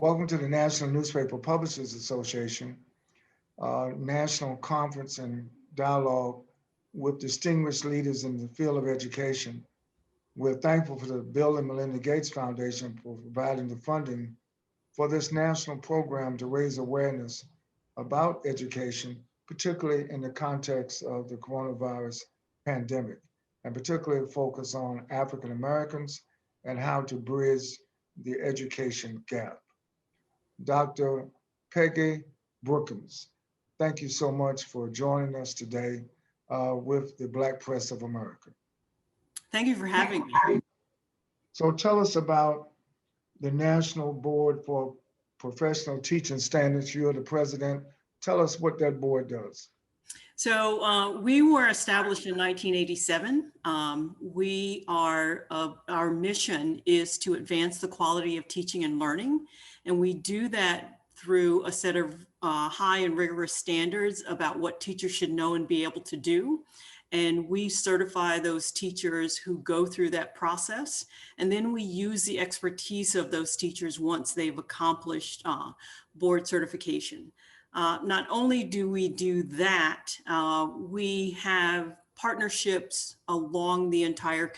Welcome to the National Newspaper Publishers Association National Conference and Dialogue with distinguished leaders in the field of education. We're thankful for the Bill and Melinda Gates Foundation for providing the funding for this national program to raise awareness about education, particularly in the context of the coronavirus pandemic, and particularly focus on African Americans and how to bridge the education gap. Dr. Peggy Brookins, thank you so much for joining us today with the Black Press of America. Thank you for having me. So tell us about the National Board for Professional Teaching Standards. You're the president. Tell us what that board does. So we were established in 1987. Our mission is to advance the quality of teaching and learning. And we do that through a set of high and rigorous standards about what teachers should know and be able to do. And we certify those teachers who go through that process. And then we use the expertise of those teachers once they've accomplished board certification. Not only do we do that, we have partnerships along the entire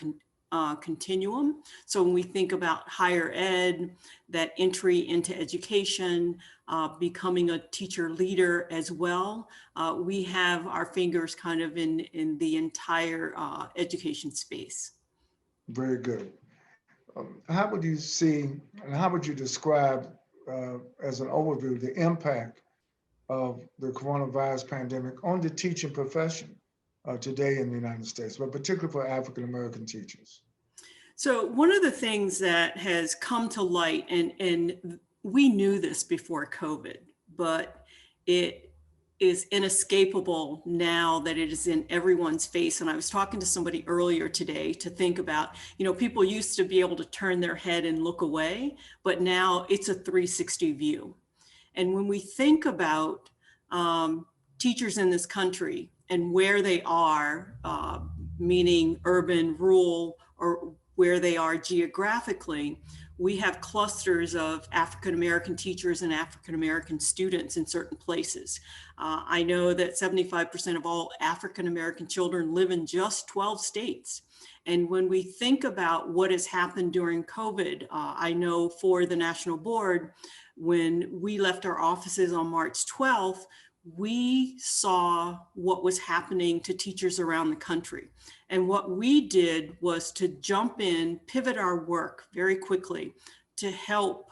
continuum. So when we think about higher ed, that entry into education, becoming a teacher leader as well, we have our fingers kind of in the entire education space. Very good. How would you see, and how would you describe as an overview, the impact of the coronavirus pandemic on the teaching profession today in the United States, but particularly for African American teachers? So one of the things that has come to light, and we knew this before COVID, but it is inescapable now that it is in everyone's face. And I was talking to somebody earlier today to think about, people used to be able to turn their head and look away, but now it's a 360 view. And when we think about teachers in this country and where they are, meaning urban, rural, or where they are geographically, we have clusters of African-American teachers and African-American students in certain places. I know that 75% of all African-American children live in just 12 states. And when we think about what has happened during COVID, I know for the National Board, when we left our offices on March 12th, we saw what was happening to teachers around the country. And what we did was to jump in, pivot our work very quickly to help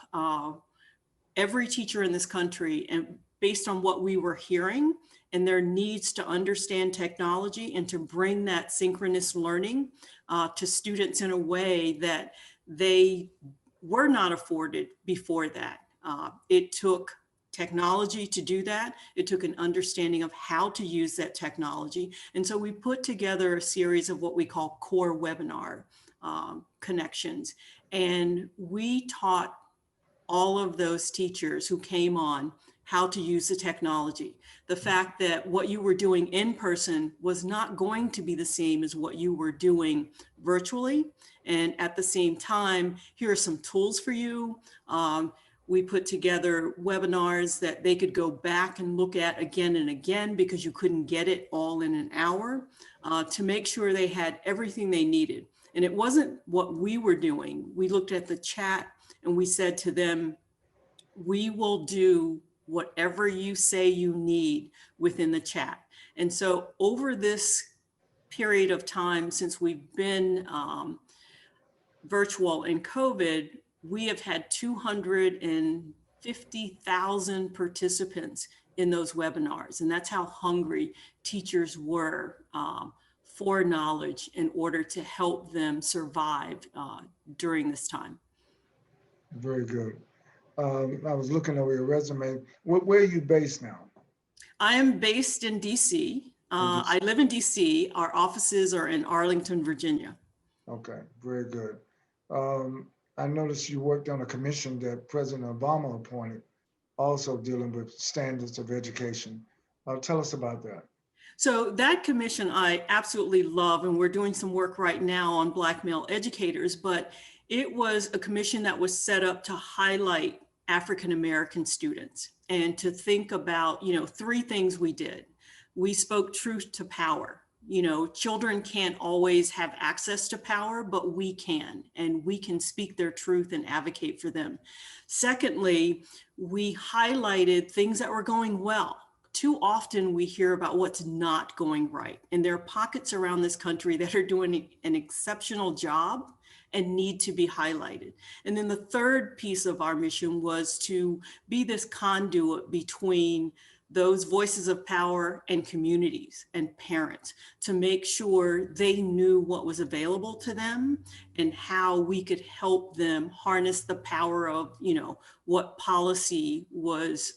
every teacher in this country, and based on what we were hearing and their needs to understand technology and to bring that synchronous learning to students in a way that they were not afforded before that. It took technology to do that. It took an understanding of how to use that technology. And so we put together a series of what we call core webinar connections. And we taught all of those teachers who came on how to use the technology. The fact that what you were doing in person was not going to be the same as what you were doing virtually. And at the same time, here are some tools for you. We put together webinars that they could go back and look at again and again because you couldn't get it all in an hour, to make sure they had everything they needed. And it wasn't what we were doing. We looked at the chat and we said to them, we will do whatever you say you need within the chat. And so over this period of time, since we've been virtual and COVID, we have had 250,000 participants in those webinars. And that's how hungry teachers were for knowledge in order to help them survive during this time. Very good. I was looking over your resume. Where are you based now? I am based in DC. I live in DC. Our offices are in Arlington, Virginia. Okay, very good. I noticed you worked on a commission that President Obama appointed, also dealing with standards of education. Tell us about that. So that commission I absolutely love, and we're doing some work right now on Black male educators, but it was a commission that was set up to highlight African American students, and to think about, three things we did. We spoke truth to power. Children can't always have access to power, but we can, and we can speak their truth and advocate for them. Secondly, we highlighted things that were going well. Too often we hear about what's not going right, and there are pockets around this country that are doing an exceptional job and need to be highlighted. And then the third piece of our mission was to be this conduit between those voices of power and communities and parents, to make sure they knew what was available to them and how we could help them harness the power of, what policy was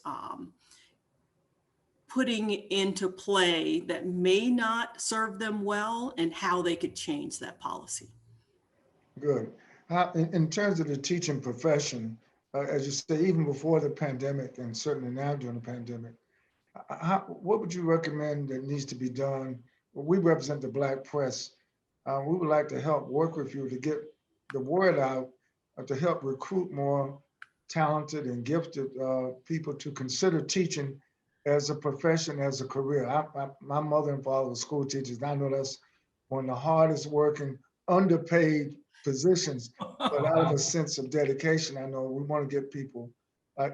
putting into play that may not serve them well, and how they could change that policy. Good. In terms of the teaching profession, as you say, even before the pandemic and certainly now during the pandemic, what would you recommend that needs to be done? Well, we represent the Black press. We would like to help work with you to get the word out, to help recruit more talented and gifted people to consider teaching as a profession, as a career. My mother and father were school teachers, and I know that's one of the hardest working, underpaid positions, but out of a sense of dedication, I know we want to get people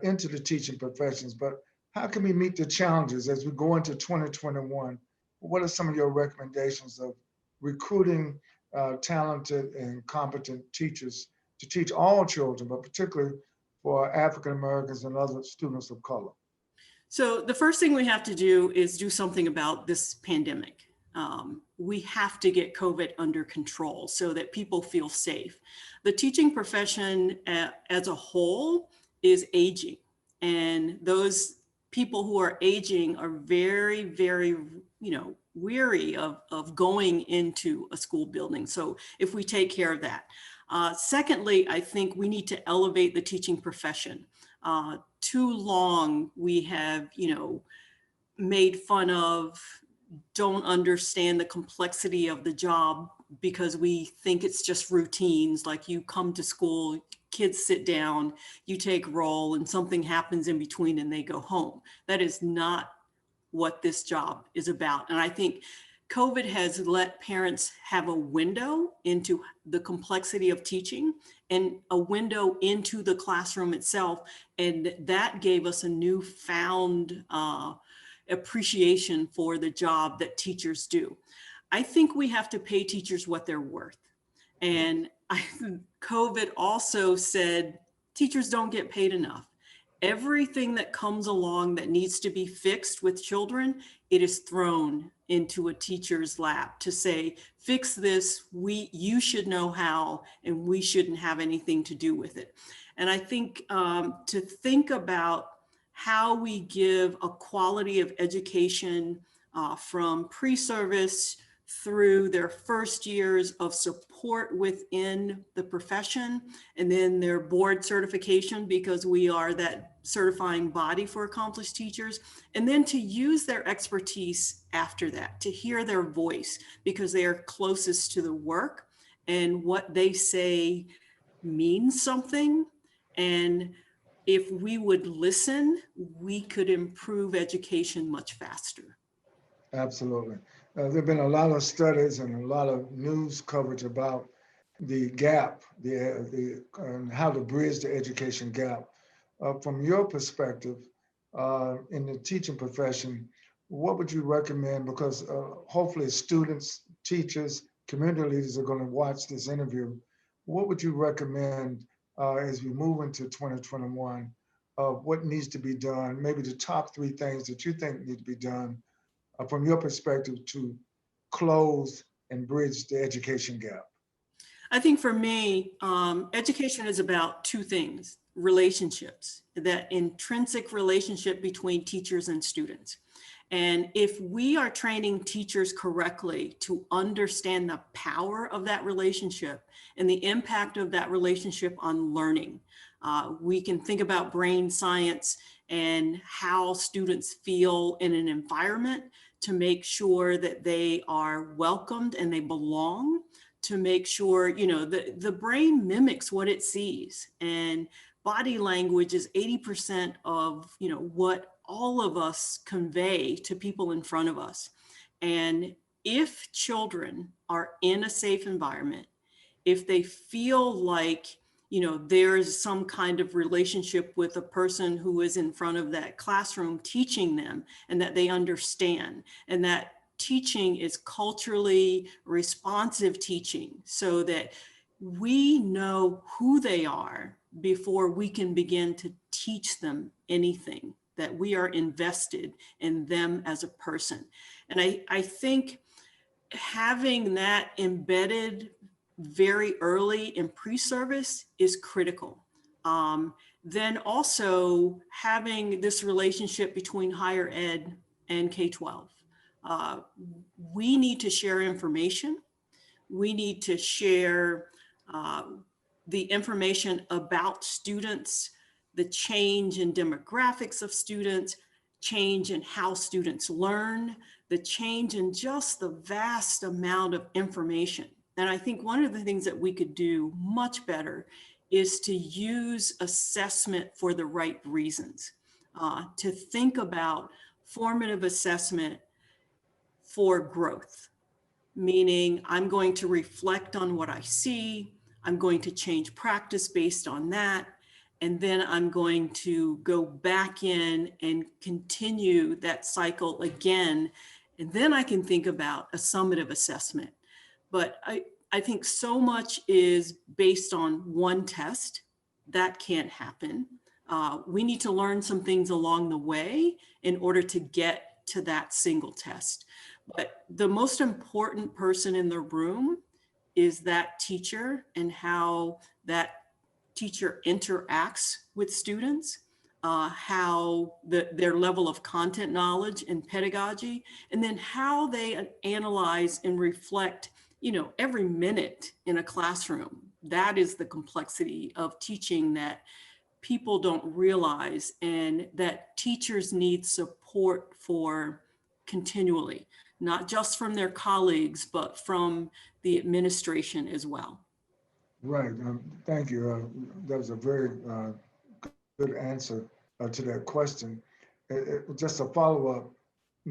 into the teaching professions. But how can we meet the challenges as we go into 2021? What are some of your recommendations of recruiting talented and competent teachers to teach all children, but particularly for African Americans and other students of color? So the first thing we have to do is do something about this pandemic. We have to get COVID under control so that people feel safe. The teaching profession as a whole is aging, and those people who are aging are very, very, weary of going into a school building. So if we take care of that. Secondly, I think we need to elevate the teaching profession. Too long we have, made fun of, don't understand the complexity of the job because we think it's just routines, like you come to school, kids sit down, you take roll, and something happens in between and they go home. That is not what this job is about. And I think COVID has let parents have a window into the complexity of teaching and a window into the classroom itself. And that gave us a newfound appreciation for the job that teachers do. I think we have to pay teachers what they're worth. And COVID also said teachers don't get paid enough. Everything that comes along that needs to be fixed with children, it is thrown into a teacher's lap to say, fix this, you should know how, and we shouldn't have anything to do with it. And I think to think about how we give a quality of education from pre-service through their first years of support within the profession, and then their board certification, because we are that certifying body for accomplished teachers, and then to use their expertise after that, to hear their voice, because they are closest to the work and what they say means something. And if we would listen, we could improve education much faster. Absolutely. There have been a lot of studies and a lot of news coverage about the gap, and how to bridge the education gap. From your perspective, in the teaching profession, what would you recommend? Because hopefully students, teachers, community leaders are going to watch this interview. What would you recommend as we move into 2021? What needs to be done? Maybe the top 3 things that you think need to be done from your perspective to close and bridge the education gap? I think for me, education is about 2 things: relationships, that intrinsic relationship between teachers and students. And if we are training teachers correctly to understand the power of that relationship and the impact of that relationship on learning, we can think about brain science and how students feel in an environment to make sure that they are welcomed and they belong, to make sure, the brain mimics what it sees. And body language is 80% of, what all of us convey to people in front of us. And if children are in a safe environment, if they feel like, there's some kind of relationship with a person who is in front of that classroom teaching them, and that they understand, and that teaching is culturally responsive teaching, so that we know who they are before we can begin to teach them anything, that we are invested in them as a person. And I think having that embedded very early in pre-service is critical. Then also having this relationship between higher ed and K-12. We need to share information. We need to share the information about students, the change in demographics of students, change in how students learn, the change in just the vast amount of information. And I think one of the things that we could do much better is to use assessment for the right reasons, to think about formative assessment for growth, meaning I'm going to reflect on what I see, I'm going to change practice based on that, and then I'm going to go back in and continue that cycle again. And then I can think about a summative assessment. But I think so much is based on one test. That can't happen. We need to learn some things along the way in order to get to that single test. But the most important person in the room is that teacher, and how that teacher interacts with students, how their level of content knowledge and pedagogy, and then how they analyze and reflect, every minute in a classroom. That is the complexity of teaching that people don't realize, and that teachers need support for continually, not just from their colleagues, but from the administration as well. Right. Thank you. That was a very good answer to that question. Just a follow-up,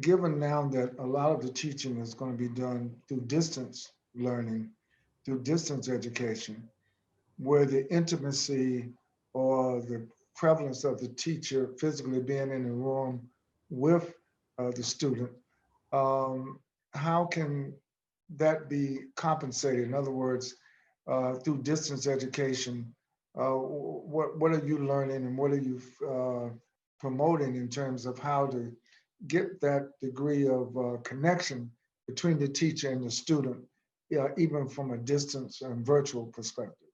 given now that a lot of the teaching is going to be done through distance learning, through distance education, where the intimacy or the prevalence of the teacher physically being in the room with the student, how can that be compensated? In other words, through distance education, what are you learning, and what are you promoting in terms of how to get that degree of connection between the teacher and the student, even from a distance and virtual perspective?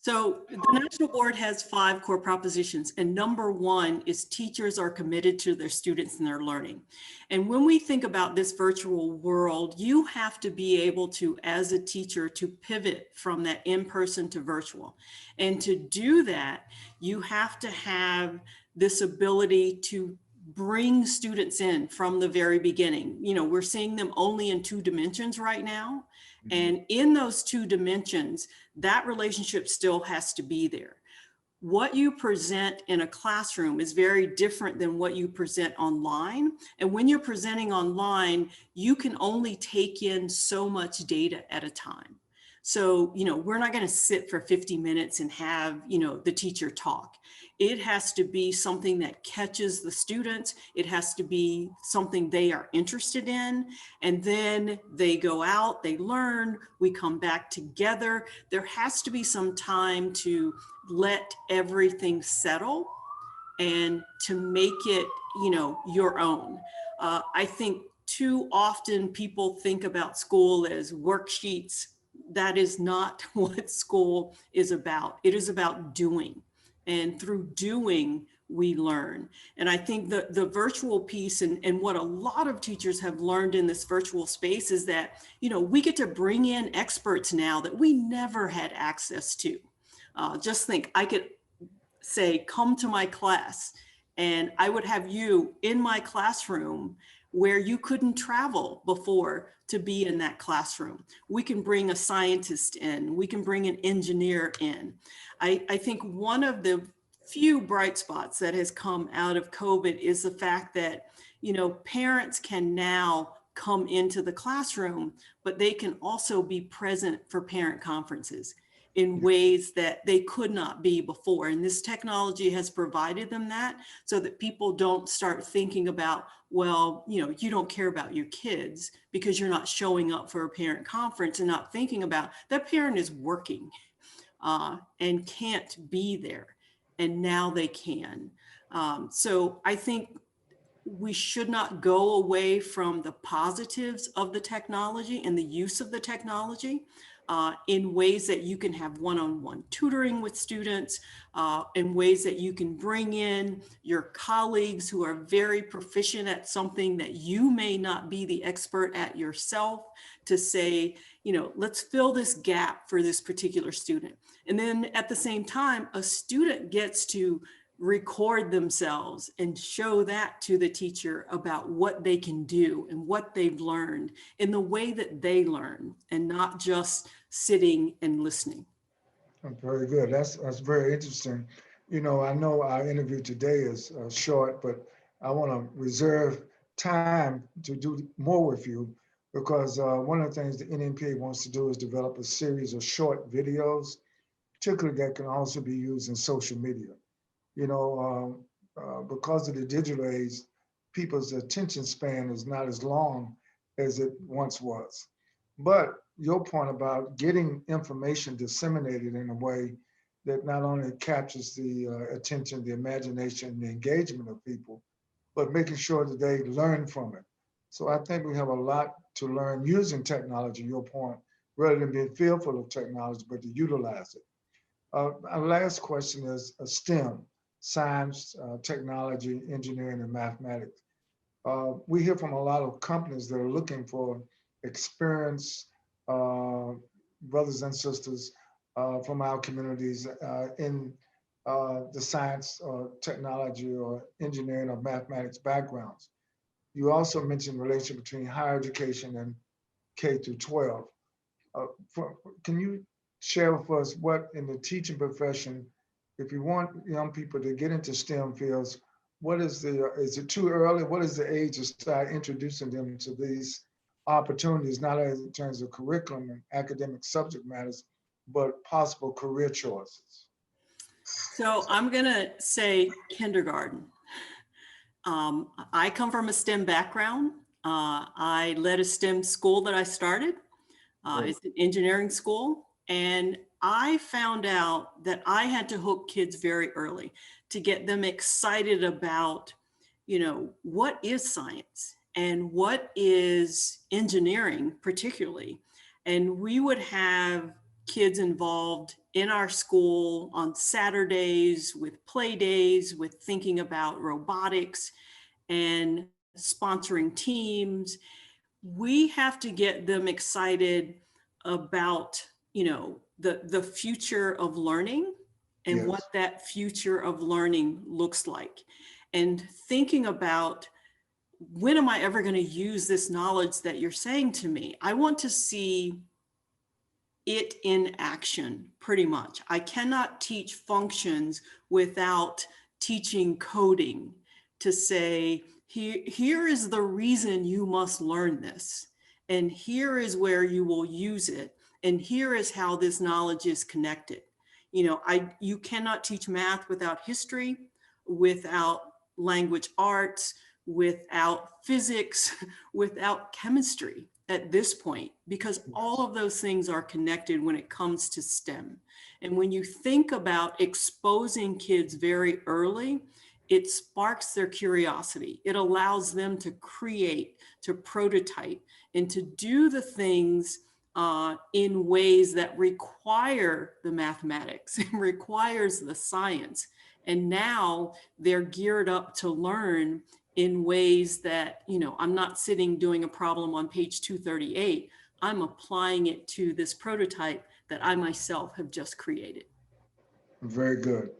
So the National Board has 5 core propositions, and number 1 is teachers are committed to their students and their learning. And when we think about this virtual world, you have to be able to, as a teacher, to pivot from that in-person to virtual. And to do that, you have to have this ability to bring students in from the very beginning. We're seeing them only in 2 dimensions right now. And in those 2 dimensions, that relationship still has to be there. What you present in a classroom is very different than what you present online. And when you're presenting online, you can only take in so much data at a time. So, we're not going to sit for 50 minutes and have, the teacher talk. It has to be something that catches the students. It has to be something they are interested in. And then they go out, they learn, we come back together. There has to be some time to let everything settle and to make it, your own. I think too often people think about school as worksheets. That is not what school is about. It is about doing. And through doing, we learn. And I think the virtual piece and what a lot of teachers have learned in this virtual space is that, we get to bring in experts now that we never had access to. Just think, I could say, come to my class, and I would have you in my classroom where you couldn't travel before to be in that classroom. We can bring a scientist in, we can bring an engineer in. I think one of the few bright spots that has come out of COVID is the fact that, you know, parents can now come into the classroom, but they can also be present for parent conferences in ways that they could not be before. And this technology has provided them that, so that people don't start thinking about, well, you know, you don't care about your kids because you're not showing up for a parent conference, and not thinking about that parent is working and can't be there. And now they can. So I think we should not go away from the positives of the technology and the use of the technology in ways that you can have one-on-one tutoring with students, in ways that you can bring in your colleagues who are very proficient at something that you may not be the expert at yourself, to say, you know, let's fill this gap for this particular student. And then at the same time, a student gets to record themselves and show that to the teacher about what they can do and what they've learned in the way that they learn, and not just sitting and listening. Very good. That's very interesting. You know our interview today is short, but I want to reserve time to do more with you, because one of the things the NNPA wants to do is develop a series of short videos, particularly that can also be used in social media. You know, because of the digital age, people's attention span is not as long as it once was. But your point about getting information disseminated in a way that not only captures the attention, the imagination, the engagement of people, but making sure that they learn from it. So I think we have a lot to learn using technology, your point, rather than being fearful of technology, but to utilize it. Our last question is STEM, science, technology, engineering, and mathematics. We hear from a lot of companies that are looking for experienced brothers and sisters from our communities in the science or technology or engineering or mathematics backgrounds. You also mentioned relation between higher education and K through 12. Uh, can you share with us what in the teaching profession, if you want young people to get into STEM fields, what is it too early? What is the age to start introducing them to these opportunities, not only in terms of curriculum and academic subject matters, but possible career choices? So I'm going to say kindergarten. I come from a STEM background. I led a STEM school that I started. It's an engineering school. And I found out that I had to hook kids very early to get them excited about, you know, what is science and what is engineering particularly. And we would have kids involved in our school on Saturdays with play days, with thinking about robotics and sponsoring teams. We have to get them excited about, you know, the future of learning and what Yes. that future of learning looks like. And thinking about, when am I ever going to use this knowledge that you're saying to me? I want to see it in action, pretty much. I cannot teach functions without teaching coding, to say, here is the reason you must learn this, and here is where you will use it, and here is how this knowledge is connected. You know, you cannot teach math without history, without language arts, without physics, without chemistry at this point, because all of those things are connected when it comes to STEM. And when you think about exposing kids very early, it sparks their curiosity. It allows them to create, to prototype, and to do the things in ways that require the mathematics and requires the science. And now they're geared up to learn in ways that, you know, I'm not sitting doing a problem on page 238. I'm applying it to this prototype that I myself have just created. Very good.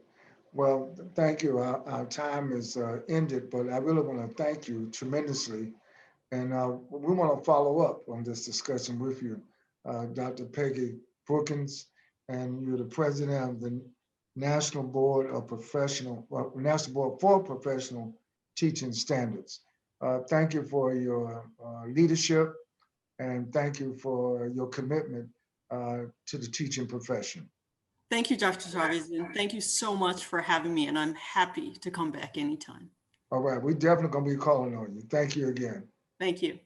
Well, thank you. Our time is ended, but I really want to thank you tremendously And we want to follow up on this discussion with you, Dr. Peggy Brookins, and you're the president of the National Board for Professional Teaching Standards. Thank you for your leadership, and thank you for your commitment to the teaching profession. Thank you, Dr. Chavez, and thank you so much for having me, and I'm happy to come back anytime. All right, we're definitely going to be calling on you. Thank you again. Thank you.